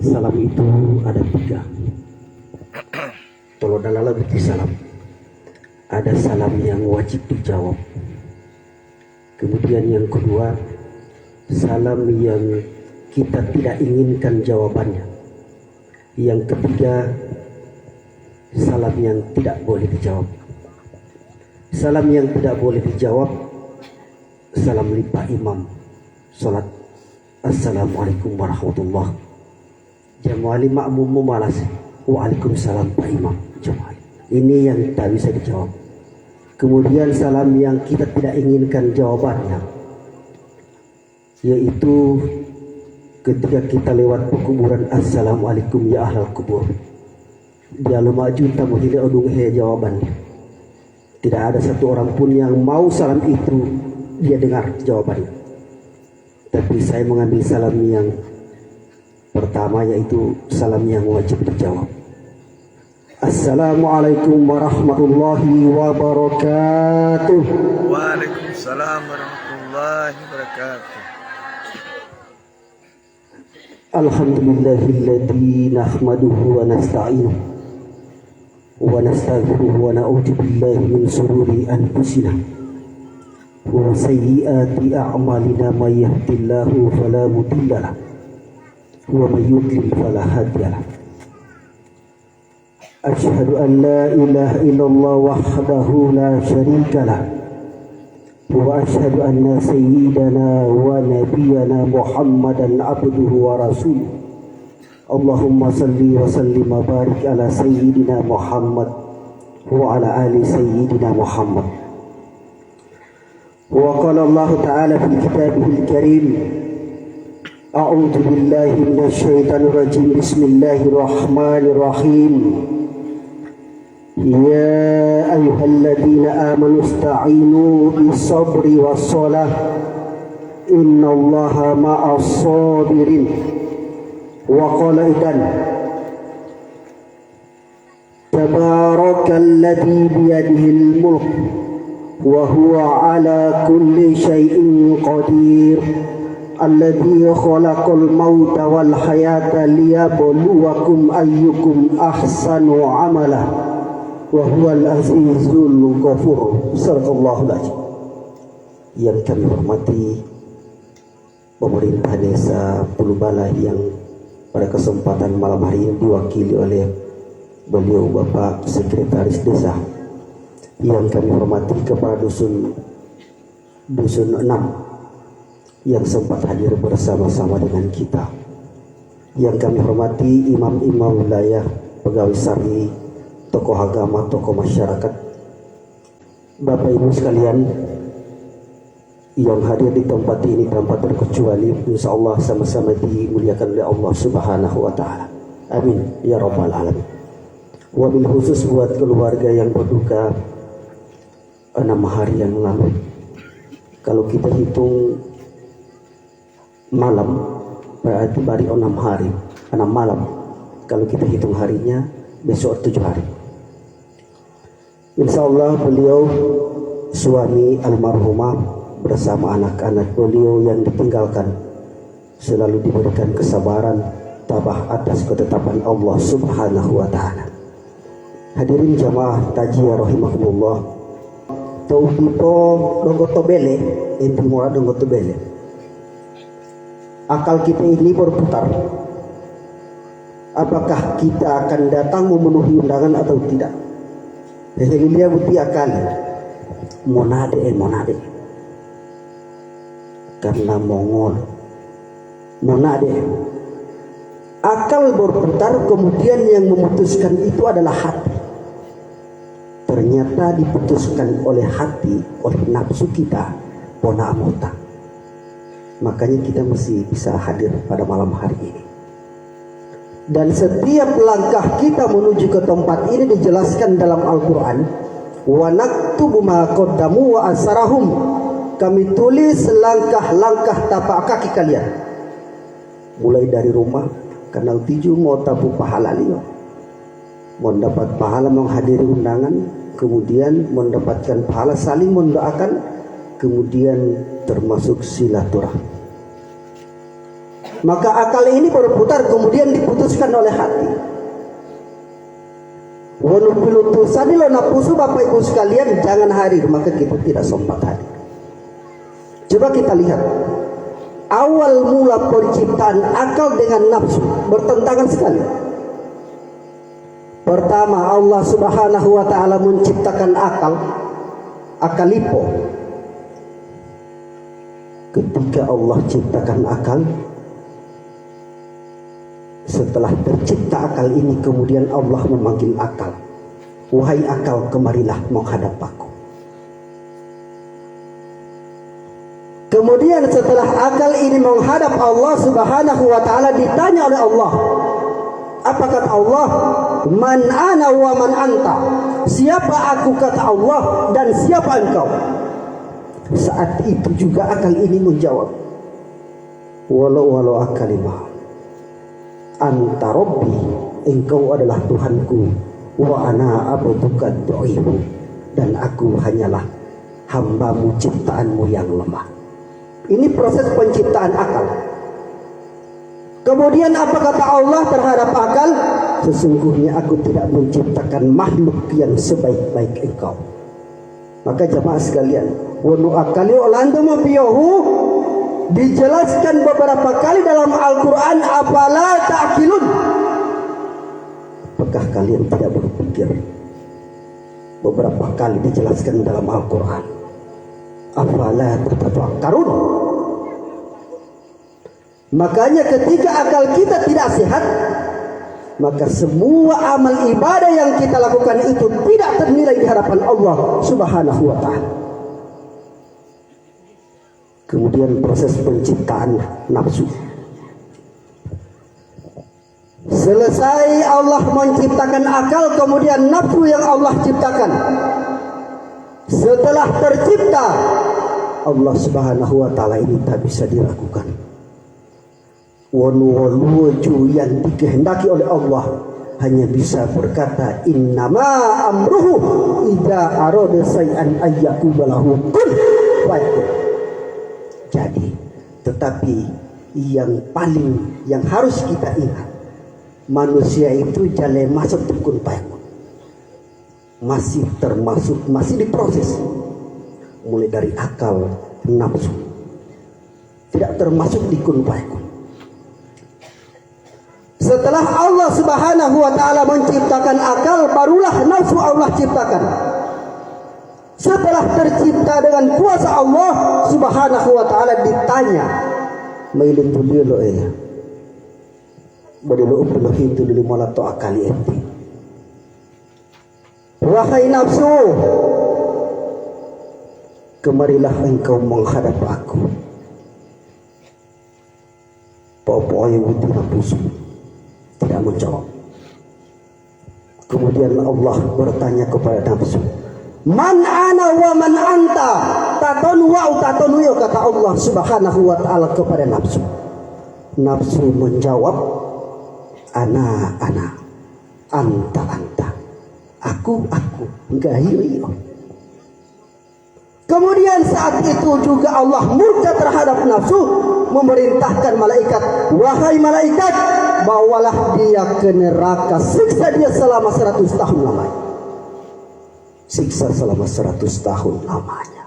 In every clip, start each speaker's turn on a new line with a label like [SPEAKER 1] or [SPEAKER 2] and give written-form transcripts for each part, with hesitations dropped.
[SPEAKER 1] Salam itu ada tiga. Tolo dalala berarti salam. Ada salam yang wajib dijawab. Kemudian yang kedua, salam yang kita tidak inginkan jawabannya. Yang ketiga, salam yang tidak boleh dijawab. Salam yang tidak boleh dijawab, salam limpah imam salat, assalamualaikum warahmatullah. Jamaali makmum memalas, waalaikumsalam Pak Imam. Jamaali. Ini yang tak bisa dijawab. Kemudian salam yang kita tidak inginkan jawabannya, yaitu ketika kita lewat pekuburan, assalamualaikum ya ahlal kubur. Dia maju tamu tidak odung jawaban. Tidak ada satu orang pun yang mau salam itu dia dengar jawabannya. Tapi saya mengambil salam yang pertama, yaitu salam yang wajib dijawab. Assalamualaikum warahmatullahi wabarakatuh.
[SPEAKER 2] Waalaikumsalam warahmatullahi wabarakatuh.
[SPEAKER 1] Alhamdulillahilladzi nahmaduhu wa nasta'inuhu wa nastaghfiruhu wa na'udzu billahi min shururi anfusina wa sayyiati a'malina, may yahdihillahu fala mudilla lahu wa may yudlil fala hadiya lahu. Asyhadu an la ilaha illallah wahdahu la syarika lah wa asyhadu anna sayyidana wa nabiyyana Muhammadan abduhu wa rasuluh. Allahumma salli wa sallim wa barik ala sayyidina Muhammad wa ala ali sayyidina Muhammad. Wa qala Allah ta'ala fi kitabihil karim, a'udzu billahi minasy syaithanir rajim, bismillahirrahmanirrahim. Ya ayyuhalladzina amanu ista'inu bis-sabri was-shalah innallaha ma'as sabirin. Wa qala idan tabarakalladzi biyadihil mulk wa huwa ala kulli syai'in qadir alladzi khalaqal mauta wal hayata liyabluwakum ayyukum ahsanu amala wa huwal azizul ghafur. Sadaqallahul azim. Yang kami hormati pemerintah desa Pulubala yang pada kesempatan malam hari ini diwakili oleh beliau Bapak Sekretaris Desa, yang kami hormati kepada dusun 6 yang sempat hadir bersama-sama dengan kita, yang kami hormati imam-imam wilayah, pegawai syar'i, tokoh agama, tokoh masyarakat, Bapak Ibu sekalian yang hadir di tempat ini tanpa terkecuali, insya Allah sama-sama dimuliakan oleh Allah Subhanahu wa Ta'ala. Amin ya Rabbal Alamin. Wabil khusus buat keluarga yang berduka 6 hari yang lalu. Kalau kita hitung malam, berarti baru 6 hari, 6 malam. Kalau kita hitung harinya, besok 7 hari. Insya Allah beliau suami almarhumah bersama anak-anak beliau yang ditinggalkan selalu diberikan kesabaran, tabah atas ketetapan Allah Subhanahu wa Ta'ala. Hadirin jamaah tajiyah rahimakumullah. Tauhito donggoto bele, inti muara donggoto bele. Akal kita ini berputar. Apakah kita akan datang memenuhi undangan atau tidak? Jadi dia bukti akal. Monade. Karena Mongol monade. Akal berputar, kemudian yang memutuskan itu adalah hati. Ternyata diputuskan oleh hati, oleh nafsu kita, pona amota. Makanya kita mesti bisa hadir pada malam hari ini. Dan setiap langkah kita menuju ke tempat ini dijelaskan dalam Al-Quran. Wa naktubu ma qaddamu wa asarahum. Kami tulis langkah-langkah tapak kaki kalian. Mulai dari rumah, kanal tiju mau tabu pahala liyo. Mau dapat pahala menghadiri undangan, kemudian mendapatkan pahala saling mendoakan, kemudian termasuk silaturahmi. Maka akal ini berputar kemudian diputuskan oleh hati. Wanu pilutusan lo napusu Bapak Ibu sekalian jangan hadir, maka kita tidak sempat hadir. Coba kita lihat awal mula penciptaan akal dengan nafsu bertentangan sekali. Pertama, Allah Subhanahu wa taala menciptakan akal lipo. Ketika Allah ciptakan akal, setelah tercipta akal ini kemudian Allah memanggil akal. Wahai akal, kemarilah menghadap aku. Kemudian setelah akal ini menghadap Allah Subhanahu wa taala, ditanya oleh Allah. Apa kata Allah? Man ana wa man anta. Siapa aku kata Allah dan siapa engkau? Saat itu juga akal ini menjawab. Walau akalimah. Anta Rabbi, engkau adalah Tuhanku, wa ana abduka dha'ifu, dan aku hanyalah hambamu ciptaanmu yang lemah. Ini proses penciptaan akal. Kemudian apa kata Allah terhadap akal? Sesungguhnya aku tidak menciptakan makhluk yang sebaik-baik engkau. Maka jamaah sekalian, wanu akali olando mabiyahu dijelaskan beberapa kali dalam Al-Quran, afala ta'qilun. Apakah kalian tidak berpikir? Beberapa kali dijelaskan dalam Al-Quran, afala tatafakkarun. Makanya ketika akal kita tidak sehat, maka semua amal ibadah yang kita lakukan itu tidak ternilai di hadapan Allah Subhanahu wa ta'ala. Kemudian proses penciptaan nafsu. Selesai Allah menciptakan akal, kemudian nafsu yang Allah ciptakan. Setelah tercipta, Allah Subhanahu wa ta'ala ini tak bisa diragukan. Wanu yang dikehendaki oleh Allah hanya bisa berkata innama amruhu idza arada syai'an ayyakuna lahu kun fayakun. Jadi, tetapi yang harus kita ingat, manusia itu jalan masuk kun fayakun. Masih diproses. Mulai dari akal, nafsu. Tidak termasuk di kun fayakun. Setelah Allah Subhanahu wa ta'ala menciptakan akal, barulah nafsu Allah ciptakan. Setelah tercipta dengan kuasa Allah Subhanahu wa ta'ala, ditanya mailin dulu ya. Badilu upuluh itu dulu malato akali enti. Wahai nafsu, kemarilah engkau menghadap aku. Pokoknya buti nafsu tidak menjawab. Kemudian Allah bertanya kepada nafsu, man ana wa man anta, tatonu wa tatonu ya, kata Allah Subhanahu wa ta'ala kepada nafsu. Nafsu menjawab, ana anta, aku gahiyo. Kemudian saat itu juga Allah murka terhadap nafsu, memerintahkan malaikat, wahai malaikat, bawalah dia ke neraka, siksa dia selama 100 tahun lamanya. Siksa selama 100 tahun lamanya.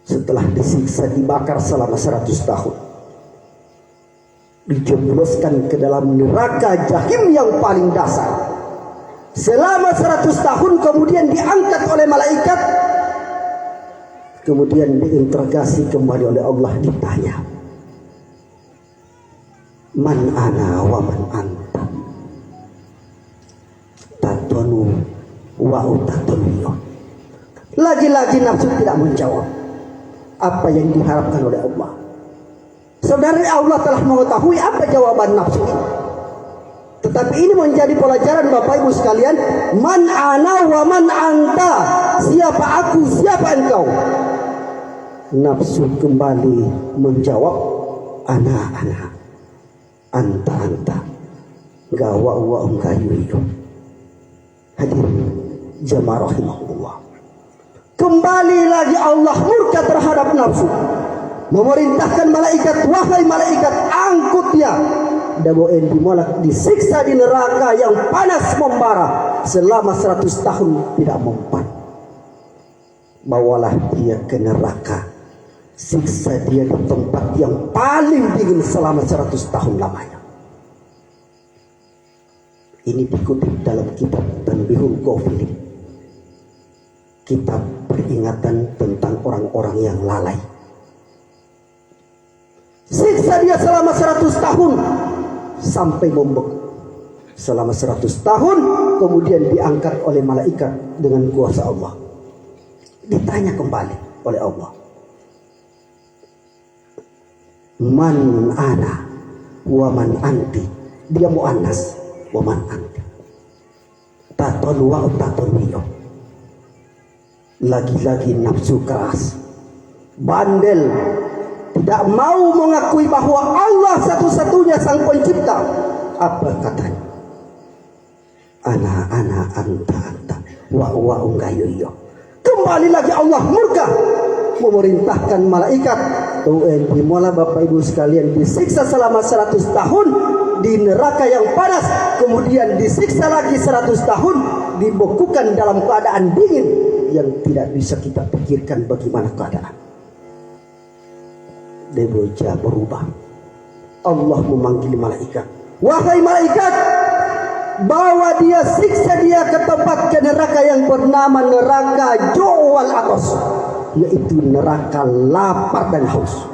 [SPEAKER 1] Setelah disiksa, dibakar selama 100 tahun, dijebloskan ke dalam neraka jahim yang paling dasar selama 100 tahun. Kemudian diangkat oleh malaikat, kemudian diinterogasi kembali oleh Allah, ditanya, man ana wa man anta, tatonu wa utatonu. Lagi-lagi nafsu tidak menjawab apa yang diharapkan oleh Allah. Saudara, Allah telah mengetahui apa jawaban nafsu ini. Tetapi ini menjadi pelajaran Bapak Ibu sekalian. Man ana wa man anta, siapa aku, siapa engkau? Nafsu kembali menjawab, ana anta gawa engkayu. Hadirin jamaah rahimahullah, kembali lagi Allah murka terhadap nafsu. memerintahkan malaikat, wahai malaikat, angkut dia. Daboen dimolak disiksa di neraka yang panas membara selama 100 tahun tidak mempan. Bawalah dia ke neraka, siksa dia di tempat yang paling dingin selama 100 tahun lamanya. Ini dikutip dalam kitab Tanbihul Ghafilin, kitab peringatan tentang orang-orang yang lalai. Siksa dia selama 100 tahun sampai membeku. Selama 100 tahun kemudian diangkat oleh malaikat dengan kuasa Allah. Ditanya kembali oleh Allah, man ana wa man anti. Dia muannas, wa man anti. Taton wa taton niyo. Lagi-lagi nafsu keras, bandel, tidak mau mengakui bahwa Allah satu-satunya sang pencipta. Apa katanya? Ana anta wa unggayo. Kembali lagi Allah murka, memerintahkan malaikat dimulai Bapak Ibu sekalian disiksa selama 100 tahun di neraka yang panas, kemudian disiksa lagi 100 tahun, dibekukan dalam keadaan dingin yang tidak bisa kita pikirkan bagaimana keadaan. Deboja berubah. Allah memanggil malaikat, wahai malaikat, bawa dia, siksa dia ke tempat, ke neraka yang bernama neraka Ju'wal Atos, yaitu neraka lapar dan haus.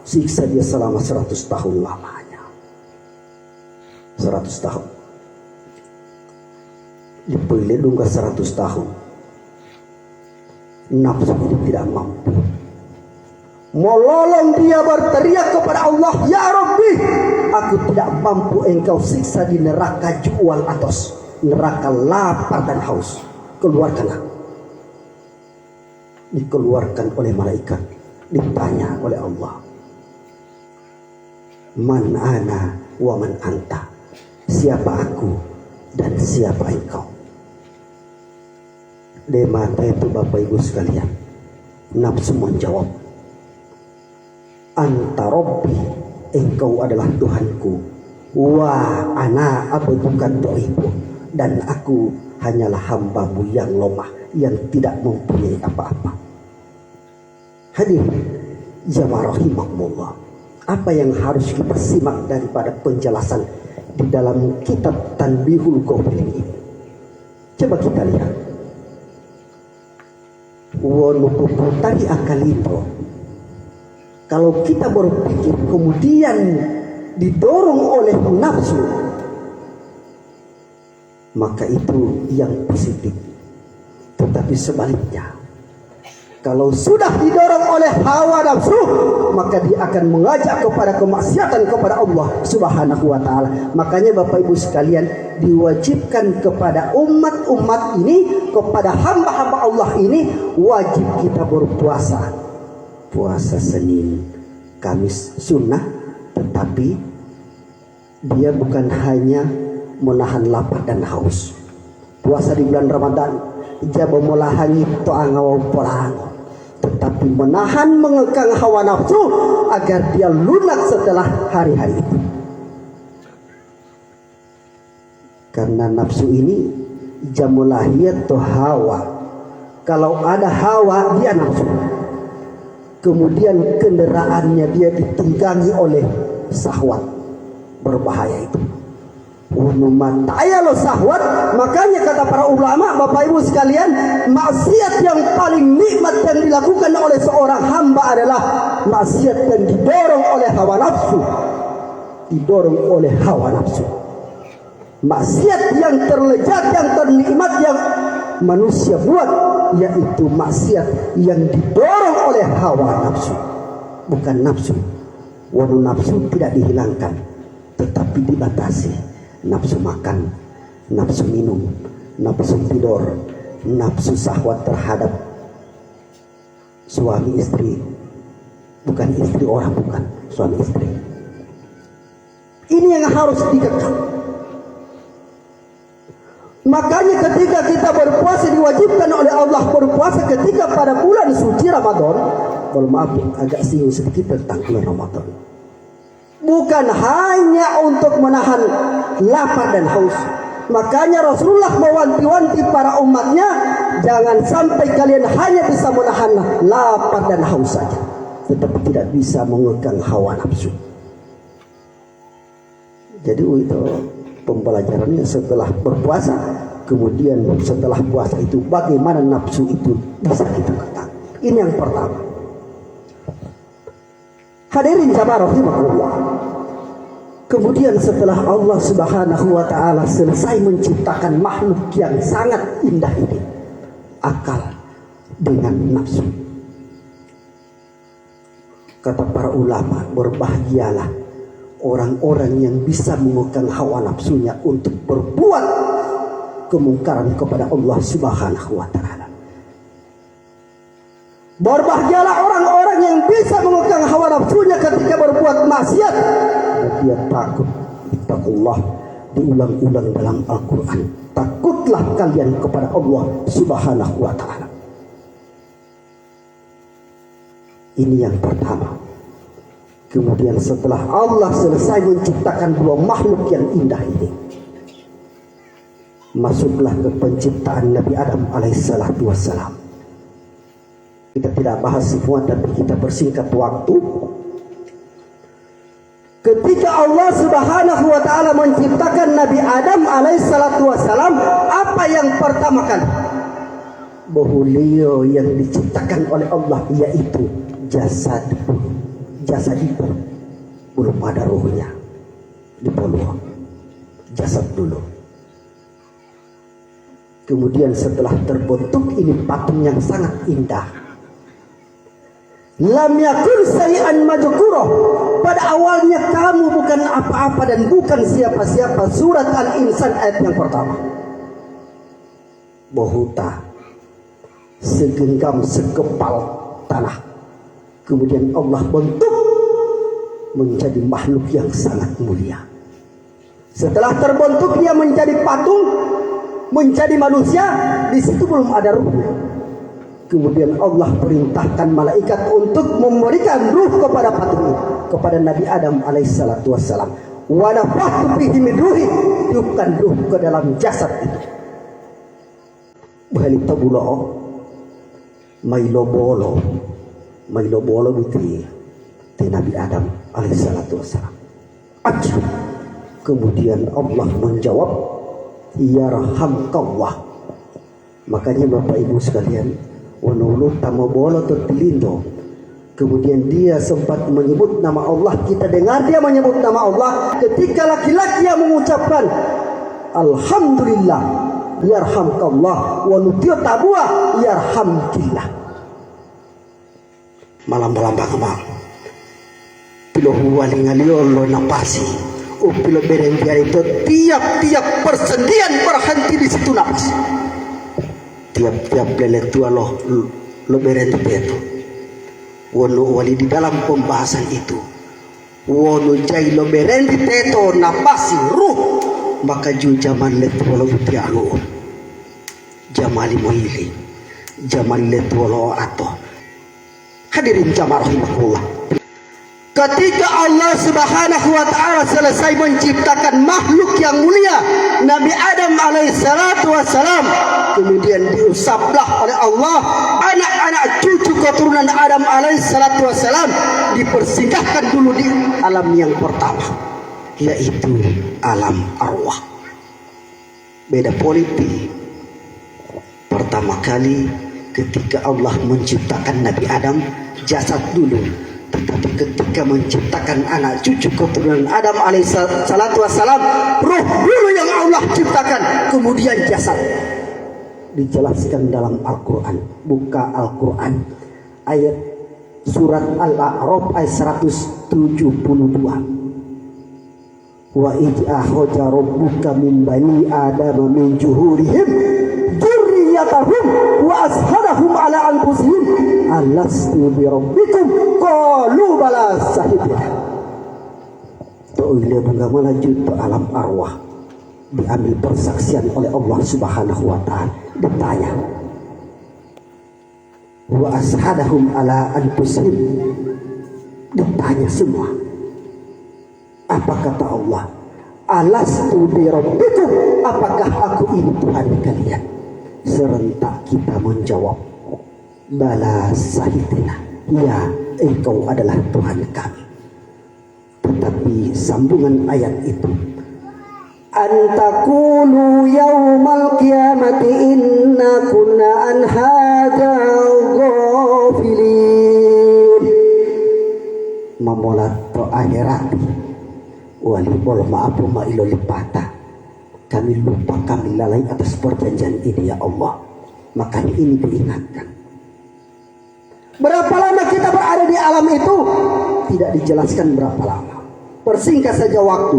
[SPEAKER 1] Siksa dia selama 100 tahun lamanya. 100 tahun. Dipelidung ke 100 tahun. Nafsu itu tidak mampu. Melolong dia berteriak kepada Allah, ya Rabbi, aku tidak mampu engkau siksa di neraka Ju'wal Atos, neraka lapar dan haus. Keluarkanlah. Dikeluarkan oleh malaikat. Ditanya oleh Allah, man ana wa man anta. Siapa aku dan siapa engkau? Di mata itu Bapak Ibu sekalian, nafsu menjawab, anta Rabbi, engkau adalah Tuhanku, wa ana abduka dhaifu, dan aku hanyalah hambamu yang lemah, yang tidak mempunyai apa-apa. Hadir jamaah rahimakumullah, apa yang harus kita simak daripada penjelasan di dalam kitab Tanbihul Ghafilin ini? Coba kita lihat. Walaupun tadi akal itu, kalau kita berpikir kemudian didorong oleh nafsu, maka itu yang positif. Tetapi sebaliknya, kalau sudah didorong oleh hawa nafsu, maka dia akan mengajak kepada kemaksiatan kepada Allah Subhanahu wa ta'ala. Makanya Bapak Ibu sekalian, diwajibkan kepada umat-umat ini, kepada hamba-hamba Allah ini, wajib kita berpuasa. Puasa Senin, Kamis sunnah, tetapi dia bukan hanya menahan lapar dan haus. Puasa di bulan Ramadan jaba molahangi to angaw polang, tetapi menahan mengekang hawa nafsu agar dia lunak setelah hari-hari itu. Karena nafsu ini jamulahiyat to hawa. Kalau ada hawa, dia nafsu. Kemudian kendaraannya dia ditunggangi oleh syahwat. Berbahaya itu. Mataya lo syahwat. Makanya kata para ulama, Bapak Ibu sekalian, maksiat yang paling nikmat yang dilakukan oleh seorang hamba adalah maksiat yang didorong oleh hawa nafsu. Didorong oleh hawa nafsu. Maksiat yang terlezat, yang ternikmat, yang manusia buat, yaitu maksiat yang didorong oleh hawa nafsu, bukan nafsu. Wanu nafsu tidak dihilangkan, tetapi dibatasi. Nafsu makan, nafsu minum, nafsu tidur, nafsu syahwat terhadap suami istri, bukan istri orang, bukan suami istri. Ini yang harus dikekang. Makanya ketika kita berpuasa, diwajibkan oleh Allah berpuasa ketika pada bulan suci Ramadan, Mohon maaf agak singgung sedikit tentang bulan Ramadan. Bukan hanya untuk menahan lapar dan haus. Makanya Rasulullah mewanti-wanti para umatnya, jangan sampai kalian hanya bisa menahan lapar dan haus saja, tetapi tidak bisa mengekang hawa nafsu. Jadi itu pembelajarannya setelah berpuasa. Kemudian setelah puasa itu bagaimana nafsu itu bisa kita kekang. Ini yang pertama. Hadirin jamaah rahimakumullah. Kemudian setelah Allah Subhanahu wa taala selesai menciptakan makhluk yang sangat indah ini, akal dengan nafsu. Kata para ulama, berbahagialah orang-orang yang bisa mengekang hawa nafsunya untuk berbuat kemungkaran kepada Allah Subhanahu wa taala. Berbahagialah orang-orang yang bisa mengekang hawa nafsunya ketika berbuat maksiat. Dia takut. Taqullah diulang-ulang dalam Al-Quran. Takutlah kalian kepada Allah Subhanahu wa ta'ala. Ini yang pertama. Kemudian setelah Allah selesai menciptakan dua makhluk yang indah ini, masuklah ke penciptaan Nabi Adam alaihissalatu wassalam. Kita tidak bahas semua, tapi kita bersingkat waktu. Ketika Allah Subhanahu wa taala menciptakan Nabi Adam alaihissalatu wassalam, apa yang pertama kali? Beliau yang diciptakan oleh Allah yaitu jasad itu belum ada ruhnya, dipeluk jasad dulu. Kemudian setelah terbentuk ini patung yang sangat indah. Lam yakun sayan majkurah. Pada awalnya kamu bukan apa-apa dan bukan siapa-siapa. Surat Al-Insan ayat yang pertama. Bohuta, segenggam sekepal tanah. Kemudian Allah bentuk menjadi makhluk yang sangat mulia. Setelah terbentuk dia menjadi patung, menjadi manusia, di situ belum ada ruh. Kemudian Allah perintahkan malaikat untuk memberikan ruh kepada patung itu, kepada Nabi Adam alaihissalatu wassalam. Wa nafakhtu fihi min ruhi, tiupkan ruh ke dalam jasad itu. Bali tabulo mailo bolo biti Nabi Adam alaihissalatu wassalam. Ajib. Kemudian Allah menjawab, yarhamkallah. Makanya Bapak Ibu sekalian, wanulu tamobolo tertilindo. Kemudian dia sempat menyebut nama Allah. Kita dengar dia menyebut nama Allah ketika laki-laki yang mengucapkan alhamdulillah yarhamkallah wa nutiyo tabua yarhamkillah. Malam-malam bang pilo huwalingaliolo napasi upilo berenggiar itu tiap-tiap persendian berhenti di situ napas. Tiap-tiap lele tua lo berhenti itu. Wono wali di dalam pembahasan itu. Wono jai lo berhenti itu napasi ruh. Maka ju zaman letu lo butialu. Jamali mohili. Jamali letu lo ato. Hadirin jamaah rahimakumullah. Ketika Allah Subhanahu wa taala selesai menciptakan makhluk yang mulia Nabi Adam alaihissalatu wassalam, kemudian diusaplah oleh Allah anak-anak cucu keturunan Adam alaihissalatu wassalam, dipersingkahkan dulu di alam yang pertama, yaitu alam arwah. Beda politik. Pertama kali ketika Allah menciptakan Nabi Adam, jasad dulu. Tetapi ketika menciptakan anak cucu keturunan Adam alaihissalatu wassalam, ruh dulu yang Allah ciptakan, kemudian jasad. Dijelaskan dalam Al-Quran. Buka Al-Quran ayat surat Al-A'raf ayat 172. Wa id'ahoja rabbuka min bani adama min juhurihim dzurriyyatahum wa ashhadahum ala anfusihim alastu bi rabbikum qalu bala sahibna. Toile bagaimana lanjut alam arwah, diambil persaksian oleh Allah Subhanahu wa taala. Ditanya, wa ashadahum ala anfusihim. Ditanya semua. Apa kata Allah? Alastu bi rabbikum, apakah aku ini Tuhan kalian? Serentak kita menjawab, bala sahidina, ya engkau adalah Tuhan kami. Tetapi sambungan ayat itu, antakulu yaumal qiyamati inna kunna an hadza ghafilin. Mamolat to akhirat wali bol maapu ma ilo lipata. Kami lupa, kami lalai atas perjanjian ini ya Allah. Makanya ini diingatkan. Berapa lama kita berada di alam itu? Tidak dijelaskan berapa lama. Persingkat saja waktu,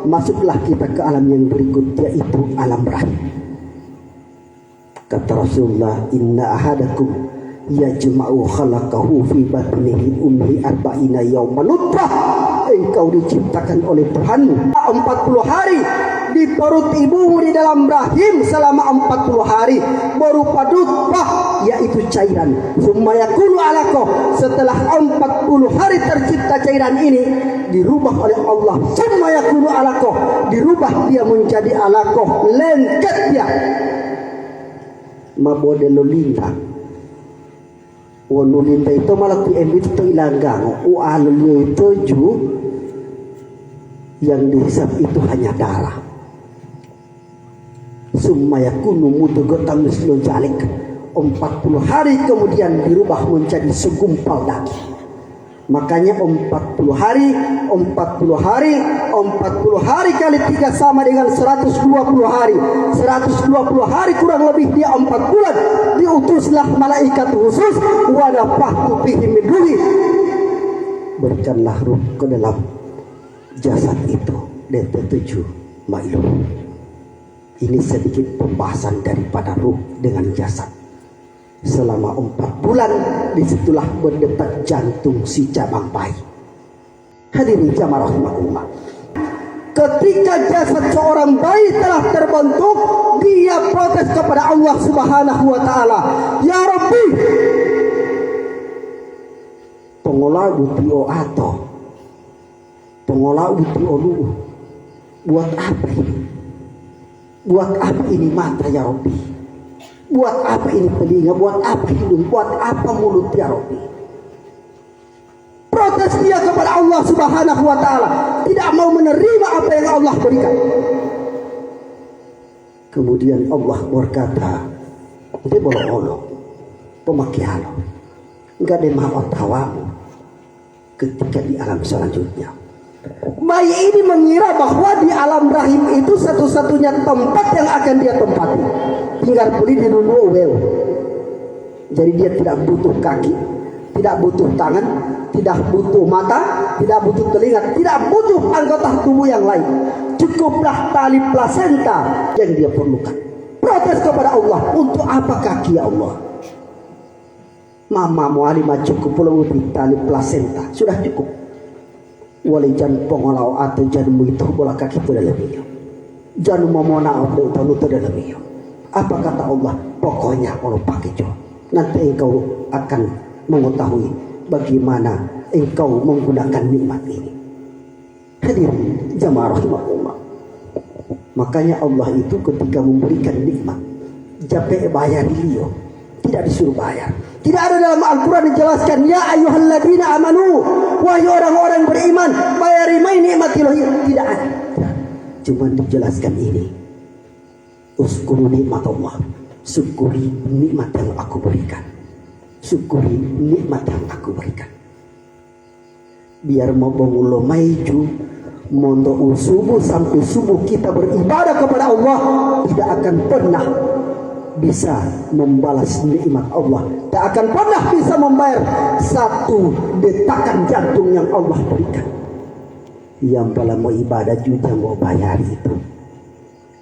[SPEAKER 1] masuklah kita ke alam yang berikut, yaitu alam rahim. Kata Rasulullah, inna ahadakum yajma'u khalaqahu fi batnihi ummi arba'ina yawman nutfah. Engkau diciptakan oleh Tuhanmu 40 hari di perut ibumu di dalam rahim selama 40 hari berupa nutfah, yaitu cairan. Summa yakunu alaqah, setelah 40 hari tercipta cairan ini dirubah oleh Allah. Summa yakunu alaqah, dirubah dia menjadi alaqah, lengket dia. Mabodelo lintang wanulinda itu malah kuembit itu ilanggang ualulu itu ju yang dihisap itu hanya darah. Summa yakunu mudghatan mislu jalik, 40 hari kemudian dirubah menjadi segumpal daging. Makanya 40 hari kali 3 sama dengan 120 hari. 120 hari kurang lebih dia 4 bulan. Diutuslah malaikat khusus, wa nafakhtu fihi min ruhi. Berikanlah ruh ke dalam jasad itu. DT7 Mailu. Ini sedikit pembahasan daripada ruh dengan jasad. Selama 4 bulan disitulah berdetak jantung si cabang bayi. Hadirin jamaah rahimahullah, ketika jasad seorang bayi telah terbentuk, dia protes kepada Allah Subhanahu wa taala, ya Rabbi, pengolah butio atau pengolah butio lu, buat apa ini? Buat apa ini mata ya Rabbi? Buat apa ini telinga? Buat apa hidung? Buat apa mulut ya Rabbi? Protes dia kepada Allah Subhanahu wa taala, tidak mau menerima apa yang Allah berikan. Kemudian Allah berkata, dia bolong-bolong pemakian, enggak ada mau tawamu. Ketika di alam selanjutnya, bayi ini mengira bahwa di alam rahim itu satu-satunya tempat yang akan dia tempati. Tinggal pulih di dulu wew. Jadi dia tidak butuh kaki, tidak butuh tangan, tidak butuh mata, tidak butuh telinga, tidak butuh anggota tubuh yang lain. Cukuplah tali plasenta yang dia perlukan. Protes kepada Allah, untuk apa kaki ya Allah? Mama mualimah cukup lebih tali plasenta, sudah cukup. Walijan pengolau atau janmu itu bola kaki itu lebih. Jangan memona atau itu lebih. Apa kata Allah? Pokoknya kalau pakai jo, nanti engkau akan mengetahui bagaimana engkau menggunakan nikmat ini. Hadirin jamaah rahimahullah, makanya Allah itu ketika memberikan nikmat, jape bayar dia, tidak disuruh bayar. Tidak ada dalam Al-Quran dijelaskan, ya ayyuhalladzina amanu, wahai orang-orang beriman, bayari mai nikmatillah. Tidak ada. Cuma dijelaskan ini, uskuru nikmat Allah, syukuri nikmat yang aku berikan, syukuri nikmat yang aku berikan. Biar mau bangun maju mondo subuh sampai subuh kita beribadah kepada Allah, tidak akan pernah bisa membalas nikmat Allah, tak akan pernah bisa membayar satu detakan jantung yang Allah berikan. Yang kalau mau ibadah juga mau bayar itu,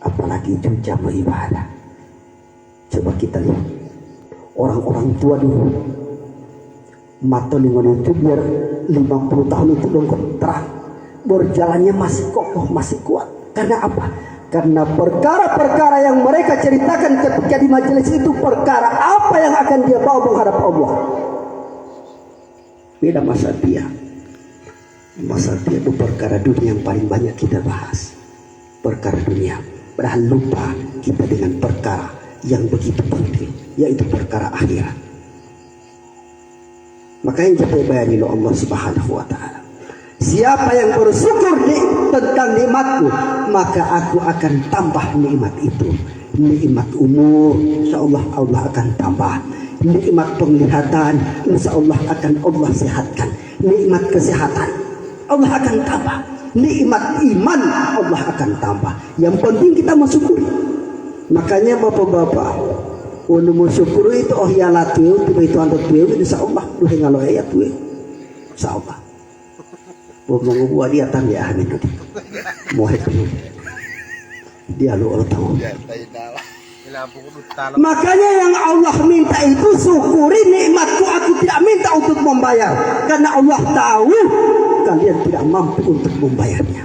[SPEAKER 1] apalagi juga mau ibadah. Coba kita lihat orang-orang tua dulu, mata lingkungan itu biar 50 tahun itu dong terang, berjalannya masih kokoh, masih kuat. Karena apa? Karena perkara-perkara yang mereka ceritakan ketika di majelis itu perkara apa yang akan dia bawa menghadap Allah. Beda masa dia. Masa dia itu perkara dunia yang paling banyak kita bahas. Perkara dunia. Padahal lupa kita dengan perkara yang begitu penting, yaitu perkara akhirat. Makanya kita bayani oleh Allah Subhanahu wa Ta'ala. Siapa yang bersyukur tentang nikmatku, maka aku akan tambah nikmat itu. Nikmat umur, insyaallah Allah akan tambah. Nikmat penglihatan, insyaallah akan Allah sehatkan. Nikmat kesehatan, Allah akan tambah. Nikmat iman, Allah akan tambah. Yang penting kita mensyukuri. Makanya bapak-bapak, untuk mensyukur itu oh ya latihan, itu antar tuh, insyaallah duhe ngalo ayat tuh, insyaallah. Ngomong buat dia tangga amin itu, mau itu dia lu Allah tahu. Makanya yang Allah minta itu syukuri nikmatku, aku tidak minta untuk membayar, karena Allah tahu kalian tidak mampu untuk membayarnya.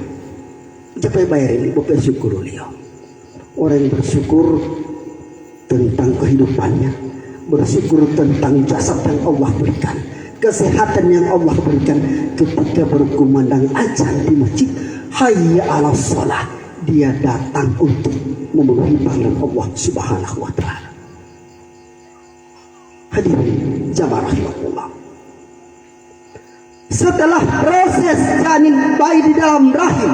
[SPEAKER 1] Siapa yang bayar ini? Bapak syukur beliau. Orang yang bersyukur tentang kehidupannya, bersyukur tentang jasad yang Allah berikan, kesehatan yang Allah berikan. Ketika berkumandang azan di masjid, hayya 'alas shalah, dia datang untuk memenuhi panggilan Allah Subhanahu wa Ta'ala. Hadirin jamaah rahimahullah. Setelah proses janin bayi di dalam rahim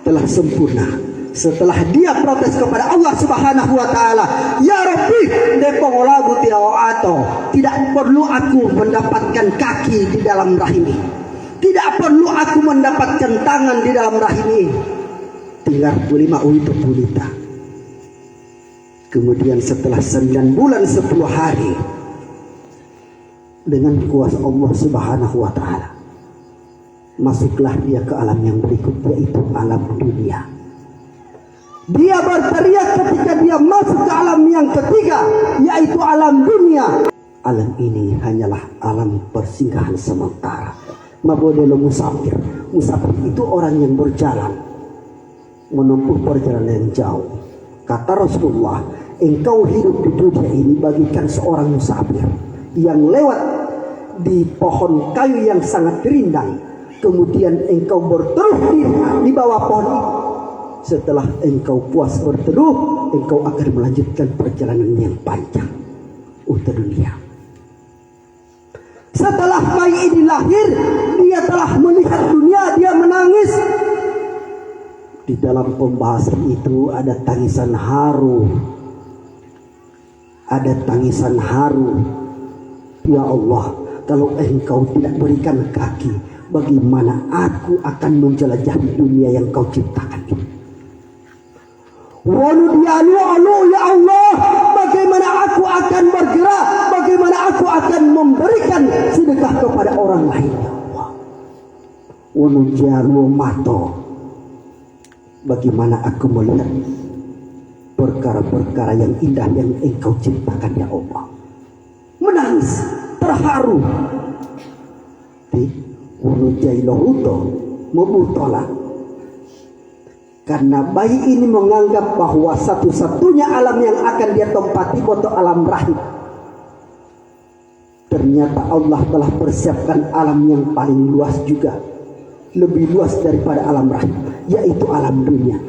[SPEAKER 1] telah sempurna, setelah dia protes kepada Allah Subhanahu wa Ta'ala, ya Rabbi, nepongolagu tidak perlu aku mendapatkan kaki di dalam rahim ini, tidak perlu aku mendapatkan tangan di dalam rahim ini, tinggal 5 itu pulita. Kemudian setelah 9 bulan 10 hari, dengan kuasa Allah Subhanahu wa Ta'ala, masuklah dia ke alam yang berikut, yaitu alam dunia. Dia berteriak ketika dia masuk ke alam yang ketiga, yaitu alam dunia. Alam ini hanyalah alam persinggahan sementara. Mabodelo musafir. Musafir itu orang yang berjalan, menempuh perjalanan yang jauh. Kata Rasulullah, engkau hidup di dunia ini bagikan seorang musafir yang lewat di pohon kayu yang sangat rindang. Kemudian engkau berteduh di bawah pohon itu. Setelah engkau puas berteduh, engkau akan melanjutkan perjalanan yang panjang untuk dunia. Setelah bayi ini lahir, dia telah melihat dunia, dia menangis. Di dalam pembahasan itu ada tangisan haru. Ada tangisan haru. Ya Allah, kalau engkau tidak berikan kaki, bagaimana aku akan menjelajahi dunia yang kau ciptakan ini? Walau dia alu ya Allah, bagaimana aku akan bergerak, bagaimana aku akan memberikan sedekah kepada orang lain, ya Allah. Walau dia alu mato, bagaimana aku melihat perkara-perkara yang indah yang engkau ciptakan, ya Allah. Menangis, terharu. Walau dia ilohuto, memutolak. Karena bayi ini menganggap bahwa satu-satunya alam yang akan dia tempati itu alam rahim. Ternyata Allah telah persiapkan alam yang paling luas juga, lebih luas daripada alam rahim, yaitu alam dunia.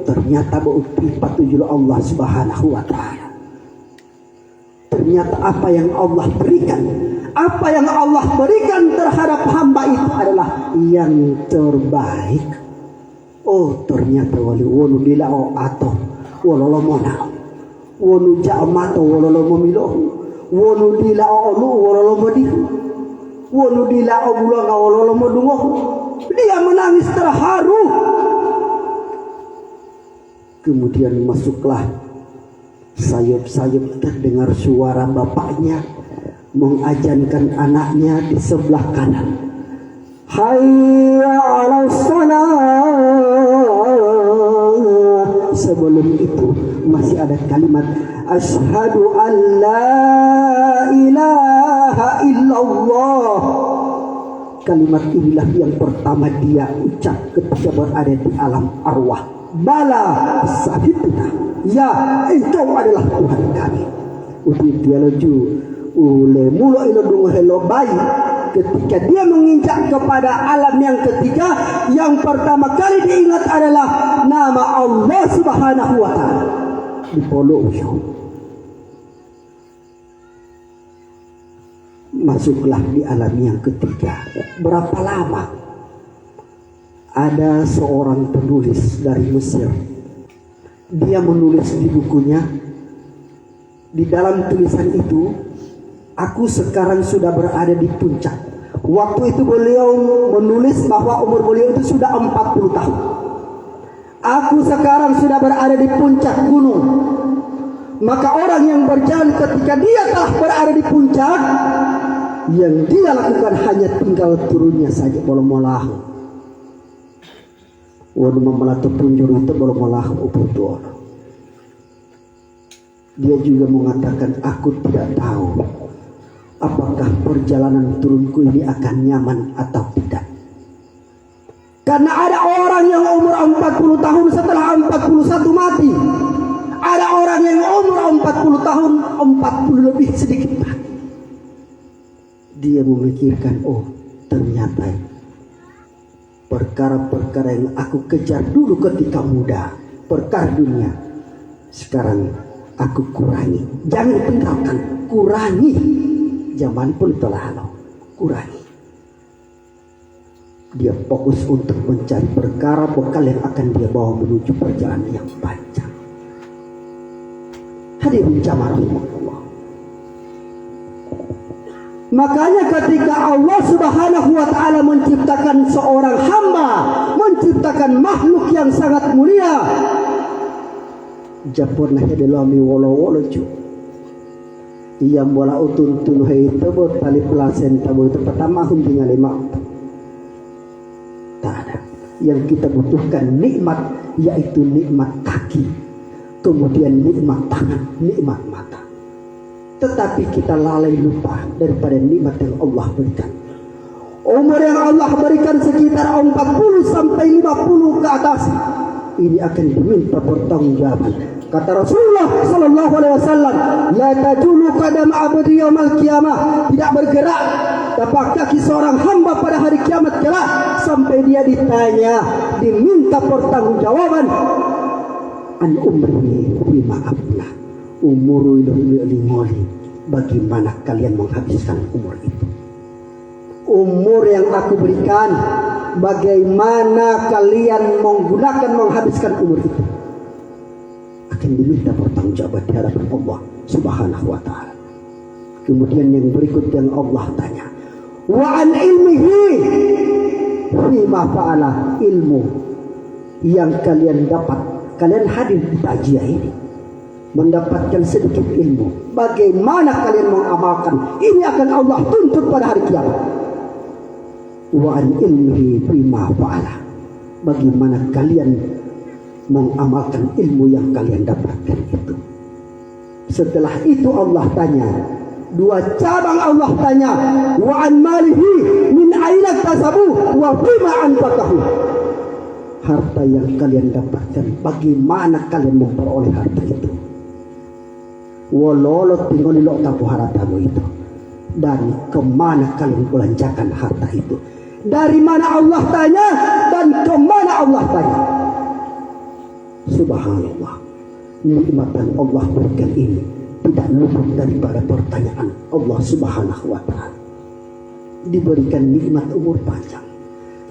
[SPEAKER 1] Ternyata bukti patujul Allah Subhanahu wa Ta'ala. Ternyata apa yang Allah berikan, apa yang Allah berikan terhadap hamba itu adalah yang terbaik. Oh, ternyata wonu dilao atau wololo mona, wonu jamato wololo momilo, wonu dilao lu wololo modi, wonu dilao bulan wololo modungo. Dia menangis terharu. Kemudian masuklah sayup-sayup, terdengar suara bapaknya mengajankan anaknya di sebelah kanan. Hayya 'alas shalah. Sebelum itu masih ada kalimat asyhadu an la ilaha illallah. Kalimat inilah yang pertama dia ucap ketika berada di alam arwah. Bala sahibna, ya engkau adalah Tuhan kami. Udah dia laju ule mulu ilodung helo bayi. Ketika dia menginjak kepada alam yang ketiga, yang pertama kali diingat adalah nama Allah Subhanahu wa Ta'ala. Dipolok masuklah di alam yang ketiga. Berapa lama? Ada seorang penulis dari Mesir. Dia menulis di bukunya, di dalam tulisan itu, aku sekarang sudah berada di puncak. Waktu itu beliau menulis bahwa umur beliau itu sudah 40 tahun. Aku sekarang sudah berada di puncak gunung. Maka orang yang berjalan ketika dia telah berada di puncak, yang dia lakukan hanya tinggal turunnya saja. Bolomolahu waduh memelatu punjur itu bolomolahu ubuduh. Dia juga mengatakan, aku tidak tahu apakah perjalanan turunku ini akan nyaman atau tidak. Karena ada orang yang umur 40 tahun setelah 41 mati. Ada orang yang umur 40 tahun 40 lebih sedikit mati. Dia memikirkan, oh ternyata perkara-perkara yang aku kejar dulu ketika muda, perkara dunia, sekarang aku kurangi. Jangan tinggalkan, kurangi. Zaman pun telah lalu, kurangi. Dia fokus untuk mencari perkara bekal yang akan dia bawa menuju perjalanan yang panjang. Hadirin jamaah rahimahullah. Makanya ketika Allah Subhanahu wa Ta'ala menciptakan seorang hamba, menciptakan makhluk yang sangat mulia, japurna hedelami wolo-wolo cu. Ia bola utun tunuhai tebut tali placenta itu pertama huntingan lima. Tak ada. Yang kita butuhkan nikmat, yaitu nikmat kaki, kemudian nikmat tangan, nikmat mata. Tetapi kita lalai lupa daripada nikmat yang Allah berikan. Umur yang Allah berikan sekitar 40 sampai 50 ke atas, ini akan diminta pertanggungjawaban. Kata Rasulullah sallallahu alaihi wasallam, la tajulu qadam abdi yaumil qiyamah, tidak bergerak tapak kaki seorang hamba pada hari kiamat kelak sampai dia ditanya, diminta pertanggungjawaban an umri bima afna, umuru ilmi, bagaimana kalian menghabiskan umur itu. Umur yang aku berikan, bagaimana kalian menghabiskan umur itu, akan diminta pertanggungjawaban di hadapan Allah Subhanahu wa Ta'ala. Kemudian yang berikut yang Allah tanya, wa an ilmihi fima fa'ala, ilmu yang kalian dapat, kalian hadir di takjiah ini mendapatkan sedikit ilmu, bagaimana kalian mengamalkan ini akan Allah tuntut pada hari kiamat. Wa an ilmihi fima fa'ala, bagaimana kalian mengamalkan ilmu yang kalian dapatkan itu. Setelah itu Allah tanya, dua cabang Allah tanya, wa an malihi min aina tasabu wa bima anfaqahu, harta yang kalian dapatkan, bagaimana kalian memperoleh harta itu. Walolo tinggal lo tapu hartamu itu, dan kemana kalian belanjakan harta itu. Dari mana Allah tanya dan kemana Allah tanya. Subhanallah, nikmat yang Allah berikan ini tidak luput daripada pertanyaan Allah Subhanahu wa Ta'ala. Diberikan nikmat umur panjang,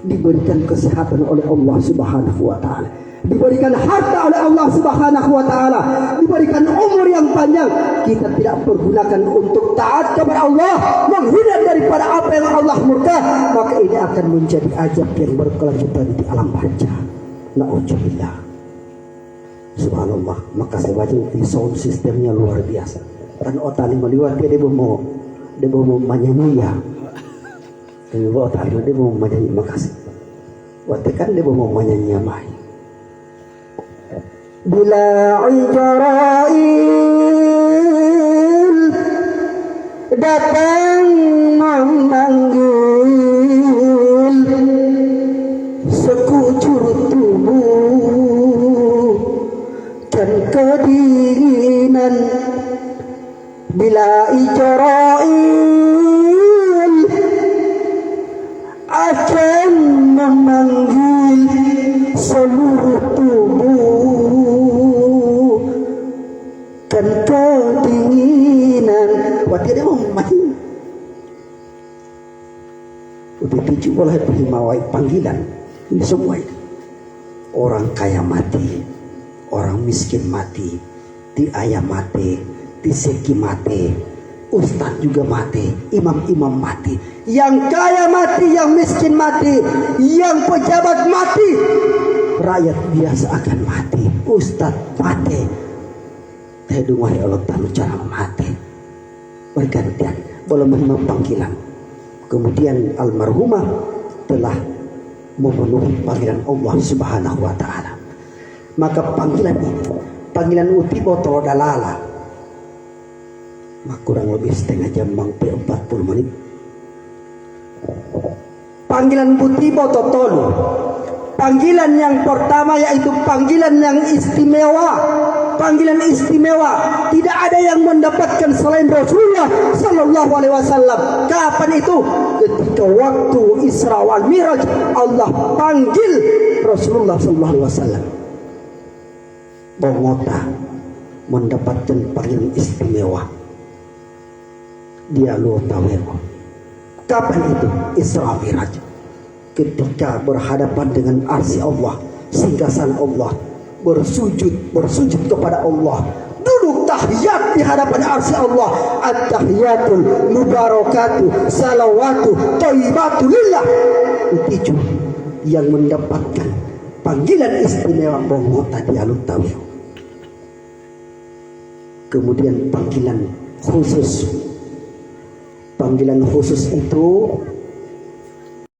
[SPEAKER 1] diberikan kesehatan oleh Allah Subhanahu wa Ta'ala, diberikan harta oleh Allah Subhanahu wa Ta'ala, diberikan umur yang panjang. Kita tidak pergunakan untuk taat kepada Allah, menghindar daripada apa yang Allah murka, maka ini akan menjadi ajab yang berkelanjutan di alam barzah. Na'udzubillah. Subhanallah, maka saya baca di sound sistemnya luar biasa. Kan otali meliwat dia mau menyanyi ya. Dia bawa otali dia mau menyanyi, makasih. Waktu kan dia mau menyanyi mai. Bila Israel datang memanggil, boleh terima panggilan. Ini semua ini. Orang kaya mati, orang miskin mati, ti ayah mati, ti seki mati, ustadz juga mati, imam-imam mati, yang kaya mati, yang miskin mati, yang pejabat mati, rakyat biasa akan mati, ustadz mati. Tedung wahai Allah Ta'ala cara mati bergantian boleh menerima panggilan. Kemudian almarhumah telah memenuhi panggilan Allah Subhanahu wa Ta'ala. Maka panggilan ini, panggilan uti botol dalala, kurang lebih setengah jam, 40 menit. Panggilan putih botol tolu, panggilan yang pertama yaitu panggilan yang istimewa. Panggilan istimewa, tidak ada yang mendapatkan selain Rasulullah Sallallahu Alaihi Wasallam. Kapan itu? Ketika waktu Isra wal Miraj, Allah panggil Rasulullah Sallallahu Alaihi Wasallam. Bongota mendapatkan panggilan istimewa. Dia lu tahu. Kapan itu? Isra Miraj. Ketika berhadapan dengan arsy Allah, singgasana Allah, bersujud kepada Allah, duduk tahiyat di hadapan arsy Allah. At-tahiyatul mubarakatuh salawatu thayyibatu lillah. Itu yang mendapatkan panggilan istimewa bongota di Alutawi. Kemudian panggilan khusus. Panggilan khusus itu